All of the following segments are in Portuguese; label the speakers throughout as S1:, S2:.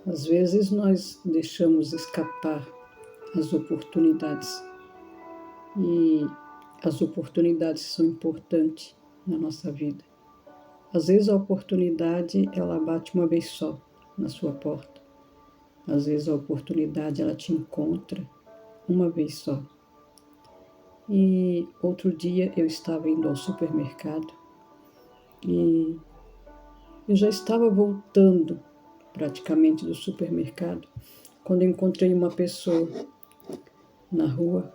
S1: Às vezes nós deixamos escapar as oportunidades e as oportunidades são importantes na nossa vida. Às vezes a oportunidade ela bate uma vez só na sua porta. Às vezes a oportunidade ela te encontra uma vez só. E outro dia eu estava indo ao supermercado e eu já estava voltando praticamente do supermercado quando eu encontrei uma pessoa na rua,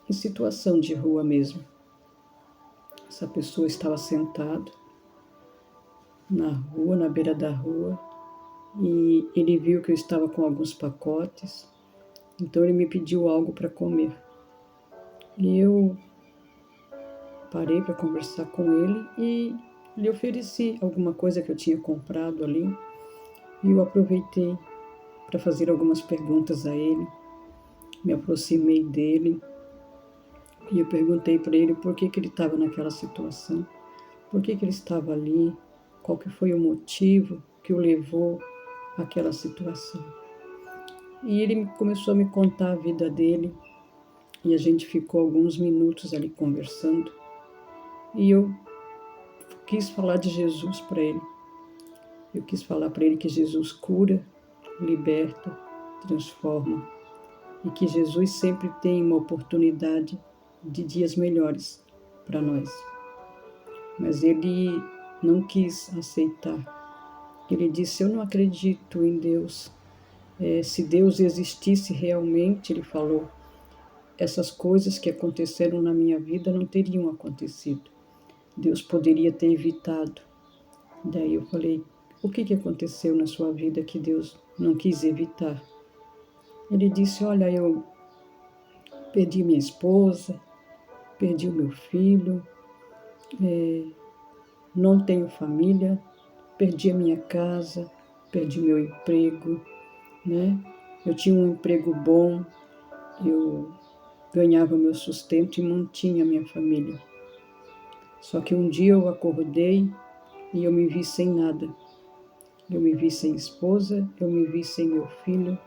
S1: em situação de rua mesmo. Essa pessoa estava sentada na rua, na beira da rua, e ele viu que eu estava com alguns pacotes, então ele me pediu algo para comer. E eu parei para conversar com ele e lhe ofereci alguma coisa que eu tinha comprado ali, e eu aproveitei para fazer algumas perguntas a ele. Me aproximei dele e eu perguntei para ele por que ele estava naquela situação, por que ele estava ali, qual que foi o motivo que o levou àquela situação. E ele começou a me contar a vida dele e a gente ficou alguns minutos ali conversando e eu quis falar de Jesus para ele. Eu quis falar para ele que Jesus cura, liberta, transforma e que Jesus sempre tem uma oportunidade de dias melhores para nós. Mas ele não quis aceitar. Ele disse: eu não acredito em Deus. Se Deus existisse realmente, ele falou, essas coisas que aconteceram na minha vida não teriam acontecido. Deus poderia ter evitado. Daí eu falei: o que aconteceu na sua vida que Deus não quis evitar? Ele disse: olha, eu perdi minha esposa, perdi o meu filho, não tenho família, perdi a minha casa, perdi meu emprego, né? Eu tinha um emprego bom, eu ganhava meu sustento e mantinha minha família. Só que um dia eu acordei e eu me vi sem nada. Eu me vi sem esposa, eu me vi sem meu filho,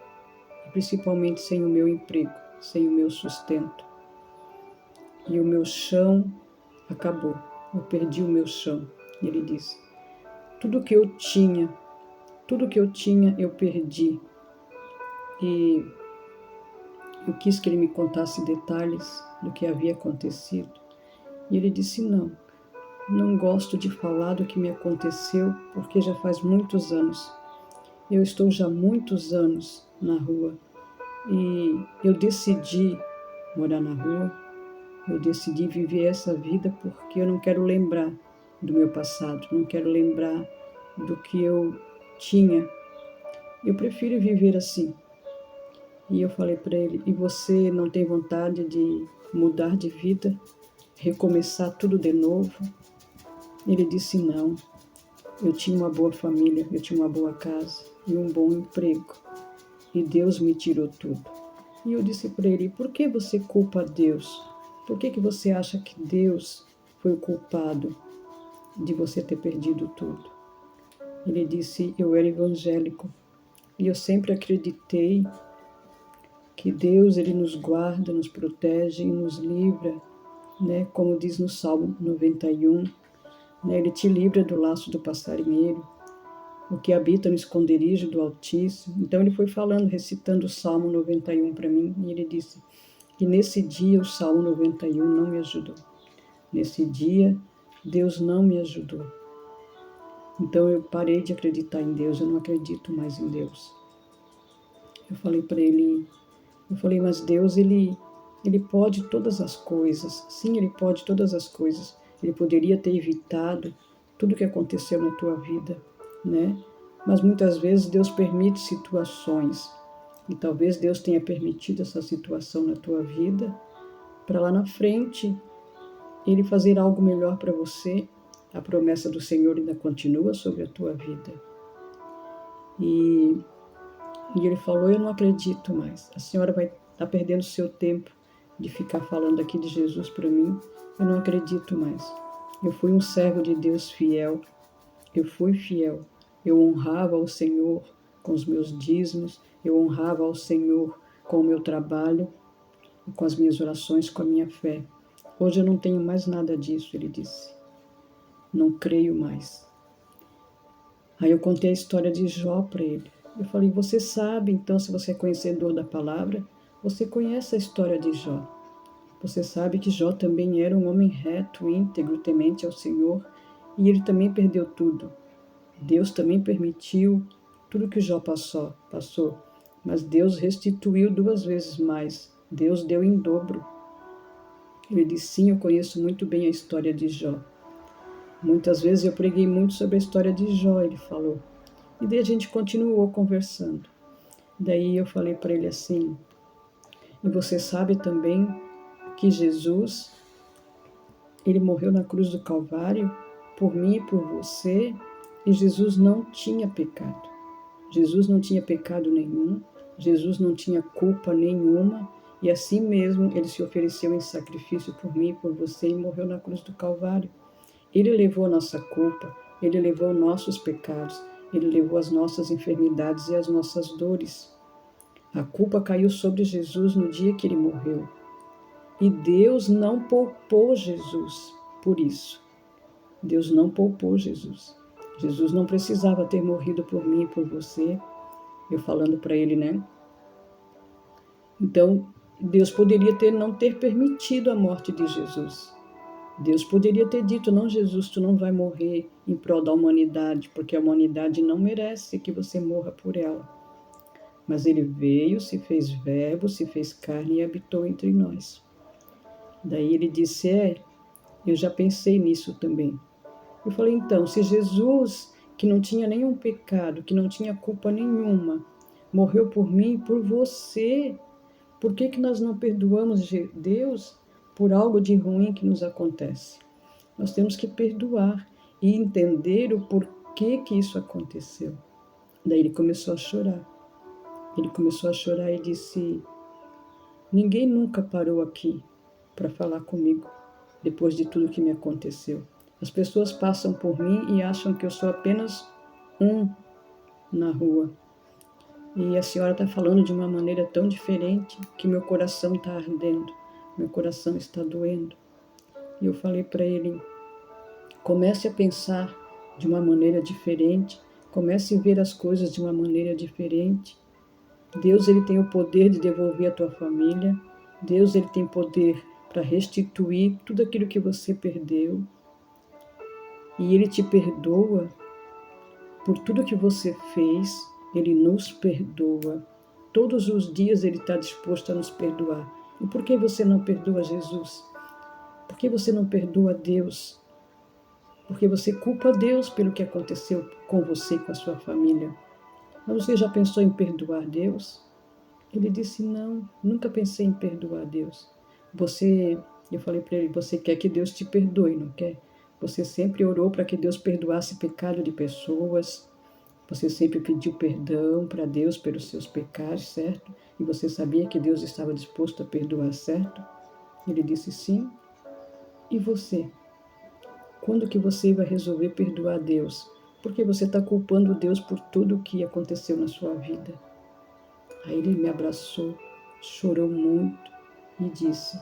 S1: e principalmente sem o meu emprego, sem o meu sustento. E o meu chão acabou, eu perdi o meu chão. E ele disse: tudo que eu tinha eu perdi. E eu quis que ele me contasse detalhes do que havia acontecido. E ele disse: não gosto de falar do que me aconteceu, porque já faz muitos anos. Eu estou já muitos anos na rua e eu decidi morar na rua, eu decidi viver essa vida porque eu não quero lembrar do meu passado, não quero lembrar do que eu tinha. Eu prefiro viver assim. E eu falei para ele: e você não tem vontade de mudar de vida, recomeçar tudo de novo? Ele disse: não, eu tinha uma boa família, eu tinha uma boa casa e um bom emprego, e Deus me tirou tudo. E eu disse para ele: por que você culpa Deus? Por que você acha que Deus foi o culpado de você ter perdido tudo? Ele disse: eu era evangélico e eu sempre acreditei que Deus, ele nos guarda, nos protege e nos livra, né? Como diz no Salmo 91, né? Ele te livra do laço do passarinheiro, o que habita no esconderijo do Altíssimo. Então ele foi falando, recitando o Salmo 91 para mim, e ele disse que nesse dia o Salmo 91 não me ajudou. Nesse dia, Deus não me ajudou. Então eu parei de acreditar em Deus, eu não acredito mais em Deus. Eu falei para ele, mas Deus, ele pode todas as coisas. Sim, ele pode todas as coisas. Ele poderia ter evitado tudo o que aconteceu na tua vida, né? Mas muitas vezes Deus permite situações. E talvez Deus tenha permitido essa situação na tua vida para lá na frente Ele fazer algo melhor para você. A promessa do Senhor ainda continua sobre a tua vida. E ele falou: eu não acredito mais. A senhora vai estar perdendo seu tempo de ficar falando aqui de Jesus para mim. Eu não acredito mais. Eu fui um servo de Deus fiel. Eu fui fiel. Eu honrava o Senhor com os meus dízimos, eu honrava ao Senhor com o meu trabalho, com as minhas orações, com a minha fé. Hoje eu não tenho mais nada disso, ele disse. Não creio mais. Aí eu contei a história de Jó para ele. Eu falei, você sabe, então, se você é conhecedor da palavra, você conhece a história de Jó. Você sabe que Jó também era um homem reto, íntegro, temente ao Senhor, e ele também perdeu tudo. Deus também permitiu tudo que Jó passou, mas Deus restituiu 2 vezes mais. Deus deu em dobro. Ele disse, sim, eu conheço muito bem a história de Jó. Muitas vezes eu preguei muito sobre a história de Jó, ele falou. E daí a gente continuou conversando. Daí eu falei para ele assim, e você sabe também que Jesus, ele morreu na cruz do Calvário por mim e por você, e Jesus não tinha pecado. Jesus não tinha pecado nenhum, Jesus não tinha culpa nenhuma, e assim mesmo ele se ofereceu em sacrifício por mim e por você e morreu na cruz do Calvário. Ele levou a nossa culpa, ele levou nossos pecados, ele levou as nossas enfermidades e as nossas dores. A culpa caiu sobre Jesus no dia que ele morreu. E Deus não poupou Jesus por isso. Deus não poupou Jesus. Jesus não precisava ter morrido por mim e por você. Eu falando para ele, né? Então, Deus poderia não ter permitido a morte de Jesus. Deus poderia ter dito, não, Jesus, tu não vai morrer em prol da humanidade, porque a humanidade não merece que você morra por ela. Mas ele veio, se fez verbo, se fez carne e habitou entre nós. Daí ele disse, eu já pensei nisso também. Eu falei, então, se Jesus, que não tinha nenhum pecado, que não tinha culpa nenhuma, morreu por mim e por você, por que nós não perdoamos Deus por algo de ruim que nos acontece? Nós temos que perdoar e entender o porquê que isso aconteceu. Daí ele começou a chorar. Ele começou a chorar e disse, ninguém nunca parou aqui para falar comigo, depois de tudo que me aconteceu. As pessoas passam por mim e acham que eu sou apenas um na rua. E a senhora está falando de uma maneira tão diferente que meu coração está ardendo, meu coração está doendo. E eu falei para ele, comece a pensar de uma maneira diferente, comece a ver as coisas de uma maneira diferente. Deus, ele tem o poder de devolver a tua família. Deus, ele tem poder para restituir tudo aquilo que você perdeu. E ele te perdoa por tudo que você fez. Ele nos perdoa. Todos os dias ele está disposto a nos perdoar. E por que você não perdoa Jesus? Por que você não perdoa Deus? Porque você culpa Deus pelo que aconteceu com você e com a sua família. Mas você já pensou em perdoar Deus? Ele disse, não, nunca pensei em perdoar Deus. Eu falei para ele, você quer que Deus te perdoe, não quer? Você sempre orou para que Deus perdoasse pecado de pessoas. Você sempre pediu perdão para Deus pelos seus pecados, certo? E você sabia que Deus estava disposto a perdoar, certo? Ele disse, sim. E você? Quando que você vai resolver perdoar Deus? Porque você está culpando Deus por tudo o que aconteceu na sua vida. Aí ele me abraçou, chorou muito e disse,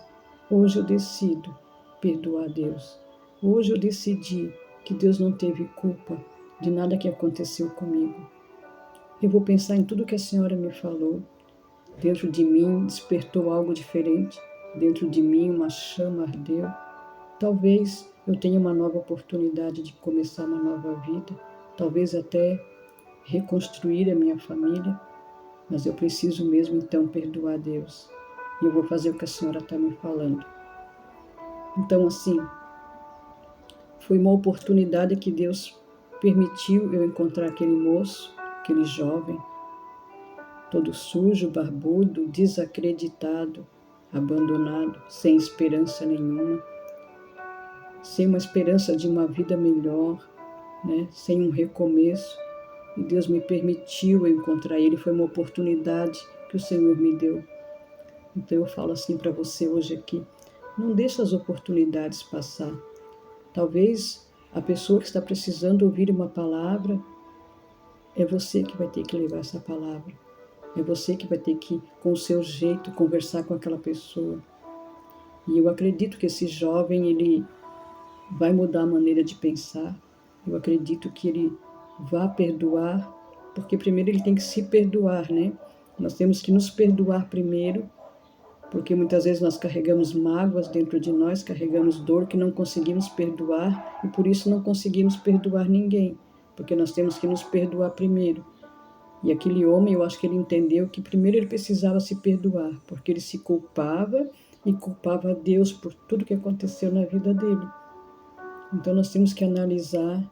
S1: hoje eu decido perdoar Deus. Hoje eu decidi que Deus não teve culpa de nada que aconteceu comigo. Eu vou pensar em tudo que a senhora me falou. Dentro de mim despertou algo diferente. Dentro de mim uma chama ardeu. Talvez eu tenha uma nova oportunidade de começar uma nova vida. Talvez até reconstruir a minha família. Mas eu preciso mesmo então perdoar Deus. E eu vou fazer o que a senhora está me falando. Então, assim, foi uma oportunidade que Deus permitiu eu encontrar aquele moço, aquele jovem, todo sujo, barbudo, desacreditado, abandonado, sem esperança nenhuma, sem uma esperança de uma vida melhor, né? Sem um recomeço. E Deus me permitiu encontrar ele, foi uma oportunidade que o Senhor me deu. Então eu falo assim para você hoje aqui, não deixe as oportunidades passar. Talvez a pessoa que está precisando ouvir uma palavra É você que vai ter que levar essa palavra. É você que vai ter que, com o seu jeito, conversar com aquela pessoa. E eu acredito que esse jovem, ele vai mudar a maneira de pensar. Eu acredito que ele vai perdoar, porque primeiro ele tem que se perdoar, né? Nós temos que nos perdoar primeiro, porque muitas vezes nós carregamos mágoas dentro de nós, carregamos dor que não conseguimos perdoar e por isso não conseguimos perdoar ninguém, porque nós temos que nos perdoar primeiro. E aquele homem, eu acho que ele entendeu que primeiro ele precisava se perdoar, porque ele se culpava e culpava a Deus por tudo que aconteceu na vida dele. Então nós temos que analisar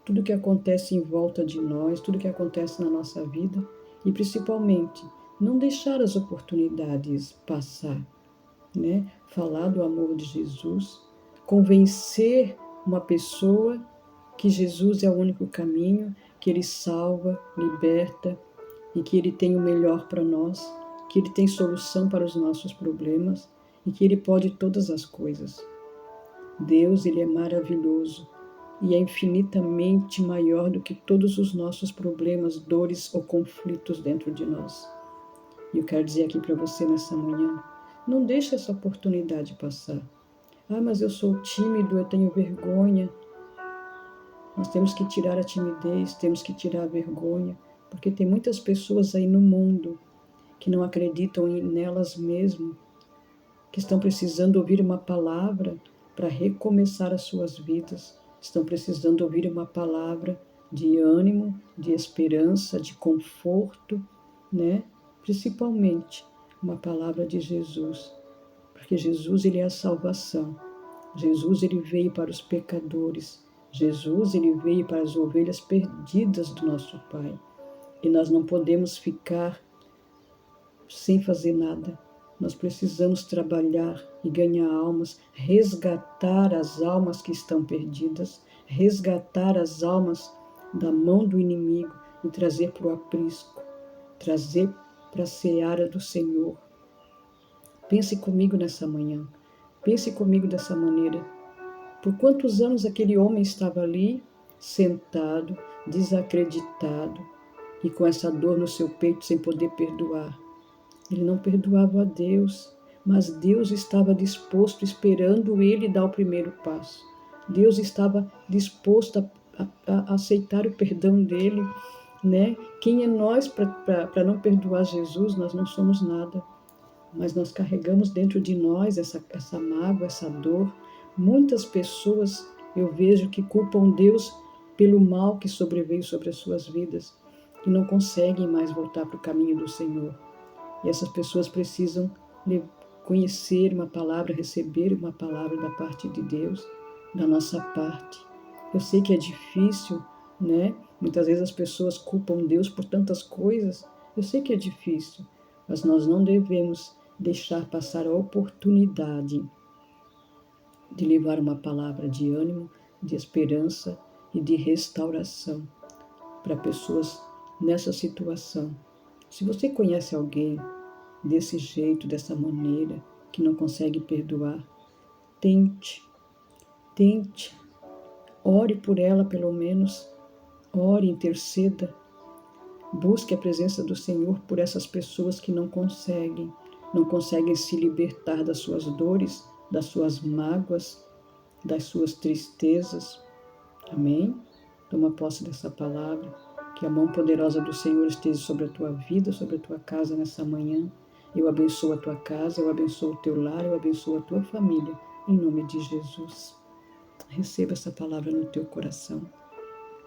S1: tudo que acontece em volta de nós, tudo que acontece na nossa vida e principalmente não deixar as oportunidades passar, né? Falar do amor de Jesus, convencer uma pessoa que Jesus é o único caminho, que Ele salva, liberta e que Ele tem o melhor para nós, que Ele tem solução para os nossos problemas e que Ele pode todas as coisas. Deus, Ele é maravilhoso e é infinitamente maior do que todos os nossos problemas, dores ou conflitos dentro de nós. E eu quero dizer aqui para você nessa manhã, não deixe essa oportunidade passar. Ah, mas eu sou tímido, eu tenho vergonha. Nós temos que tirar a timidez, temos que tirar a vergonha, porque tem muitas pessoas aí no mundo que não acreditam nelas mesmas, que estão precisando ouvir uma palavra para recomeçar as suas vidas, estão precisando ouvir uma palavra de ânimo, de esperança, de conforto, né? Principalmente uma palavra de Jesus, porque Jesus, ele é a salvação. Jesus, ele veio para os pecadores. Jesus, ele veio para as ovelhas perdidas do nosso Pai. E nós não podemos ficar sem fazer nada. Nós precisamos trabalhar e ganhar almas, resgatar as almas que estão perdidas, resgatar as almas da mão do inimigo e trazer para o aprisco, trazer para a seara do Senhor. Pense comigo nessa manhã, pense comigo dessa maneira. Por quantos anos aquele homem estava ali, sentado, desacreditado e com essa dor no seu peito sem poder perdoar? Ele não perdoava a Deus, mas Deus estava disposto, esperando ele dar o primeiro passo. Deus estava disposto a aceitar o perdão dele, né? Quem é nós para não perdoar Jesus? Nós não somos nada, mas nós carregamos dentro de nós essa mágoa, essa dor. Muitas pessoas eu vejo que culpam Deus pelo mal que sobreveio sobre as suas vidas e não conseguem mais voltar para o caminho do Senhor. E essas pessoas precisam conhecer uma palavra, receber uma palavra da parte de Deus, da nossa parte. Eu sei que é difícil, né? Muitas vezes as pessoas culpam Deus por tantas coisas. Eu sei que é difícil, mas nós não devemos deixar passar a oportunidade de levar uma palavra de ânimo, de esperança e de restauração para pessoas nessa situação. Se você conhece alguém desse jeito, dessa maneira, que não consegue perdoar, tente, ore por ela pelo menos, ore, interceda, busque a presença do Senhor por essas pessoas que não conseguem se libertar das suas dores, das suas mágoas, das suas tristezas. Amém? Toma posse dessa palavra, que a mão poderosa do Senhor esteja sobre a tua vida, sobre a tua casa nessa manhã. Eu abençoo a tua casa, eu abençoo o teu lar, eu abençoo a tua família, em nome de Jesus. Receba essa palavra no teu coração.